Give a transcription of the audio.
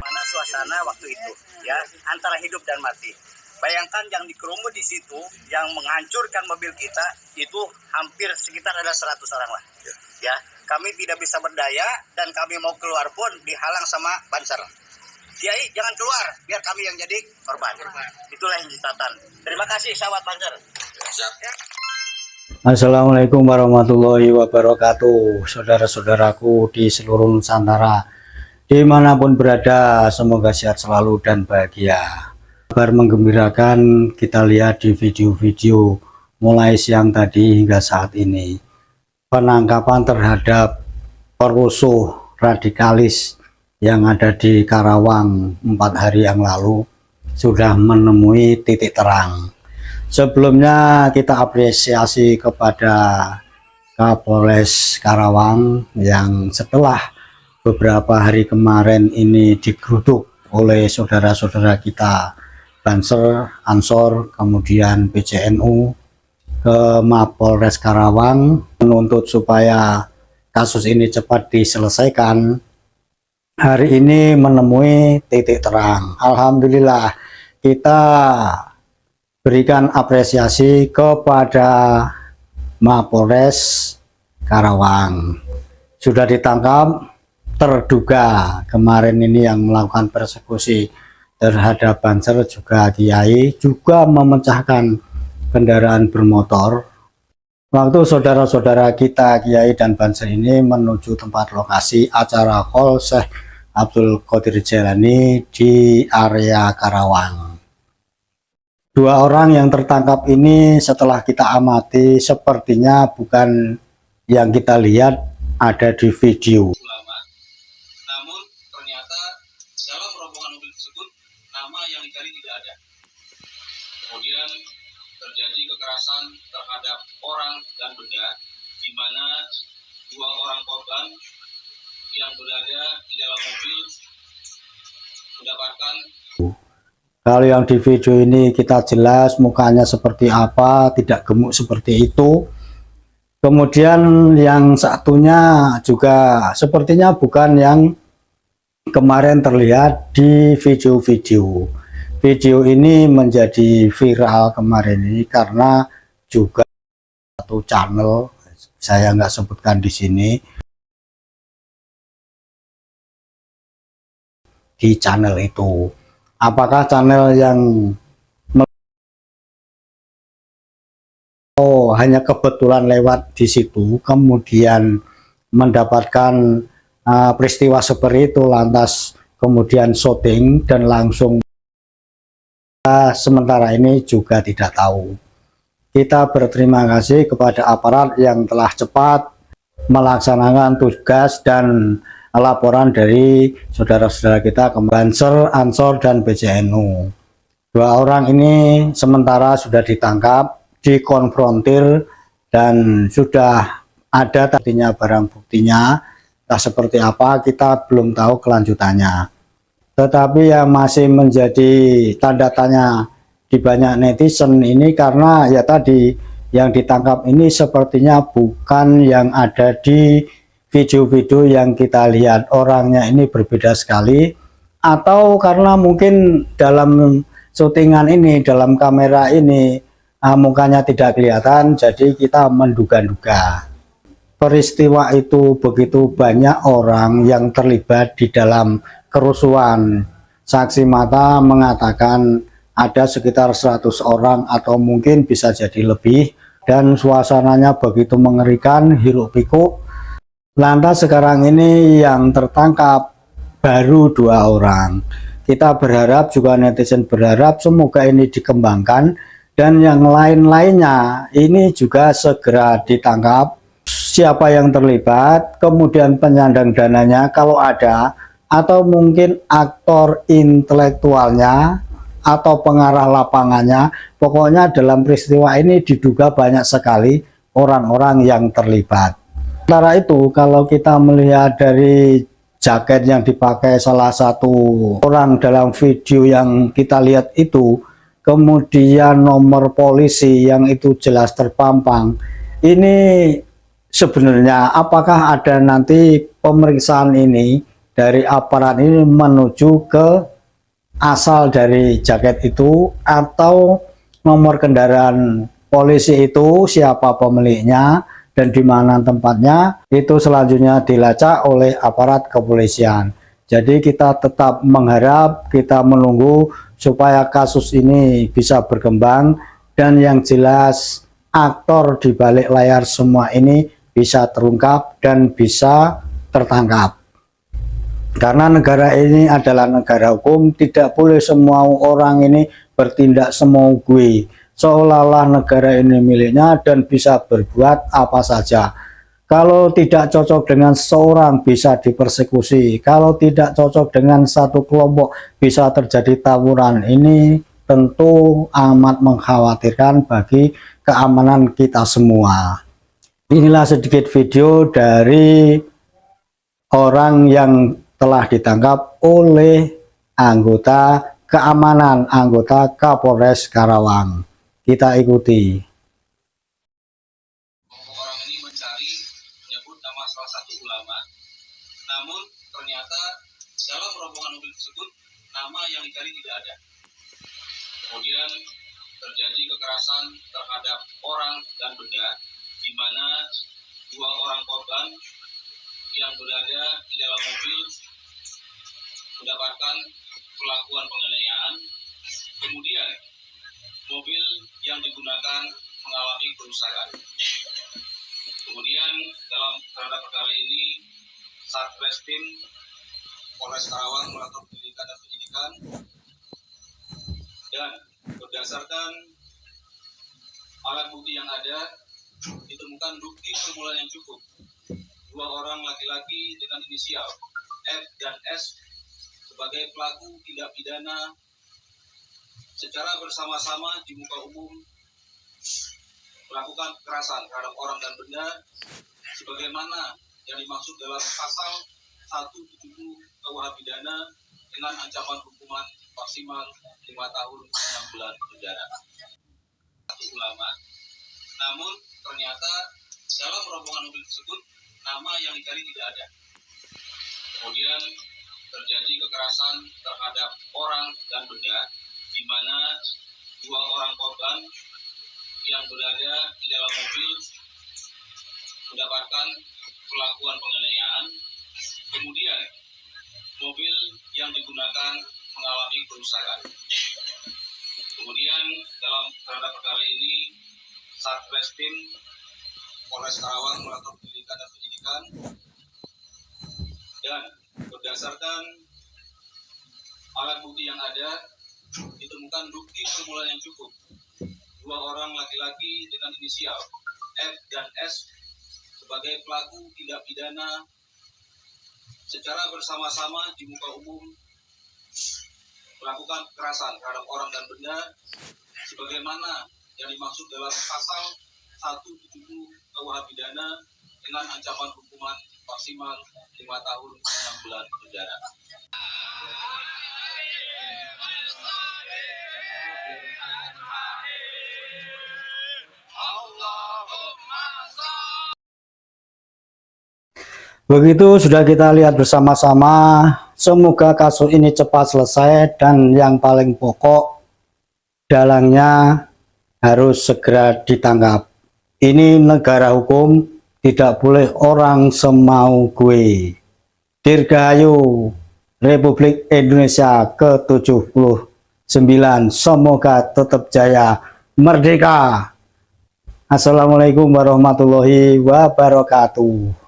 Mana suasana waktu itu, ya, antara hidup dan mati. Bayangkan yang dikerumut di situ, yang menghancurkan mobil kita, itu hampir sekitar ada 100 orang lah. Ya, kami tidak bisa berdaya dan kami mau keluar pun dihalang sama Banser. Kiai, jangan keluar, biar kami yang jadi korban. Itulah yang catatan. Terima kasih, sahabat Banser. Ya. Assalamualaikum warahmatullahi wabarakatuh, saudara-saudaraku di seluruh Nusantara, dimanapun berada, semoga sehat selalu dan bahagia. Kabar menggembirakan kita lihat di video-video mulai siang tadi hingga saat ini. Penangkapan terhadap perusuh radikalis yang ada di Karawang 4 hari yang lalu sudah menemui titik terang. Sebelumnya kita apresiasi kepada Kapolres Karawang yang setelah beberapa hari kemarin ini digeruduk oleh saudara-saudara kita Banser, Ansor, kemudian PCNU ke Mapolres Karawang menuntut supaya kasus ini cepat diselesaikan. Hari ini menemui titik terang. Alhamdulillah, kita berikan apresiasi kepada Mapolres Karawang. Sudah ditangkap terduga kemarin ini yang melakukan persekusi terhadap Banser, juga Kiai, juga memecahkan kendaraan bermotor. Waktu saudara-saudara kita Kiai dan Banser ini menuju tempat lokasi acara Hall Syekh Abdul Qadir Jailani di area Karawang. 2 orang yang tertangkap ini setelah kita amati sepertinya bukan yang kita lihat ada di video. Namun ternyata dalam rombongan mobil tersebut nama yang dicari tidak ada. Kemudian terjadi kekerasan terhadap orang dan benda, di mana 2 orang korban yang berada di dalam mobil mendapatkan. Kalau yang di video ini kita jelas mukanya seperti apa, tidak gemuk seperti itu. Kemudian yang satunya juga sepertinya bukan yang kemarin terlihat di video-video. Video ini menjadi viral kemarin ini karena juga satu channel, saya nggak sebutkan di sini, di channel itu. Apakah channel yang hanya kebetulan lewat di situ kemudian mendapatkan peristiwa seperti itu lantas kemudian syuting dan langsung, sementara ini juga tidak tahu. Kita berterima kasih kepada aparat yang telah cepat melaksanakan tugas dan laporan dari saudara-saudara kita ke Banser, Ansor, dan PCNU. 2 orang ini sementara sudah ditangkap, dikonfrontir, dan sudah ada tadinya barang buktinya. Entah seperti apa kita belum tahu kelanjutannya. Tetapi yang masih menjadi tanda tanya di banyak netizen ini karena ya tadi yang ditangkap ini sepertinya bukan yang ada di video-video yang kita lihat. Orangnya ini berbeda sekali, atau karena mungkin dalam syutingan ini, dalam kamera ini mukanya tidak kelihatan, jadi kita menduga-duga. Peristiwa itu begitu banyak orang yang terlibat di dalam kerusuhan. Saksi mata mengatakan ada sekitar 100 orang atau mungkin bisa jadi lebih, dan suasananya begitu mengerikan, hiruk pikuk. Lantas sekarang ini yang tertangkap baru 2 orang. Kita berharap, juga netizen berharap, semoga ini dikembangkan dan yang lain-lainnya ini juga segera ditangkap. Siapa yang terlibat, kemudian penyandang dananya kalau ada, atau mungkin aktor intelektualnya atau pengarah lapangannya. Pokoknya dalam peristiwa ini diduga banyak sekali orang-orang yang terlibat. Sementara itu, kalau kita melihat dari jaket yang dipakai salah satu orang dalam video yang kita lihat itu, kemudian nomor polisi yang itu jelas terpampang, ini sebenarnya apakah ada nanti pemeriksaan ini dari aparat ini menuju ke asal dari jaket itu atau nomor kendaraan polisi itu, siapa pemiliknya dan di mana tempatnya, itu selanjutnya dilacak oleh aparat kepolisian. Jadi kita tetap mengharap, kita menunggu supaya kasus ini bisa berkembang dan yang jelas aktor di balik layar semua ini bisa terungkap dan bisa tertangkap. Karena negara ini adalah negara hukum, tidak boleh semua orang ini bertindak semau gue, seolah-olah negara ini miliknya dan bisa berbuat apa saja. Kalau tidak cocok dengan seorang bisa dipersekusi, kalau tidak cocok dengan satu kelompok bisa terjadi tawuran. Ini tentu amat mengkhawatirkan bagi keamanan kita semua. Inilah sedikit video dari orang yang telah ditangkap oleh anggota keamanan, anggota Kapolres Karawang. Kita ikuti. Orang ini mencari, menyebut nama salah satu ulama, namun ternyata dalam rombongan mobil tersebut nama yang dicari tidak ada. Kemudian terjadi kekerasan terhadap orang dan benda, di mana 2 orang korban yang berada di dalam mobil mendapatkan perlakuan penganiayaan. Kemudian mobil yang digunakan mengalami kerusakan. Kemudian dalam perkara ini Satreskrim Polres Karawang melakukan penyelidikan dan penyidikan, dan berdasarkan alat bukti yang ada ditemukan bukti permulaan yang cukup. 2 orang laki-laki dengan inisial F dan S sebagai pelaku tindak pidana secara bersama-sama di muka umum melakukan kekerasan terhadap orang dan benda sebagaimana yang dimaksud dalam pasal 170 KUH pidana dengan ancaman hukuman maksimal 5 tahun 6 bulan penjara. Satu ulama, namun ternyata dalam rombongan mobil tersebut nama yang dicari tidak ada. Kemudian terjadi kekerasan terhadap orang dan benda, di mana 2 orang korban yang berada di dalam mobil mendapatkan perlakuan penganiayaan. Kemudian mobil yang digunakan mengalami kerusakan. Kemudian dalam perkara ini Satreskrim Polres Karawang melakukan penyelidikan dan penyidikan, dan berdasarkan alat bukti yang ada ditemukan bukti permulaan yang cukup. 2 orang laki-laki dengan inisial F dan S sebagai pelaku tindak pidana secara bersama-sama di muka umum melakukan kekerasan terhadap orang dan benda sebagaimana yang dimaksud dalam pasal 170 KUH pidana dengan ancaman hukuman maksimal 5 tahun 6 bulan penjara. Begitu sudah kita lihat bersama-sama, semoga kasus ini cepat selesai dan yang paling pokok dalangnya harus segera ditangkap. Ini negara hukum, tidak boleh orang semau gue. Dirgahayu Republik Indonesia ke-79, semoga tetap jaya, merdeka. Assalamualaikum warahmatullahi wabarakatuh.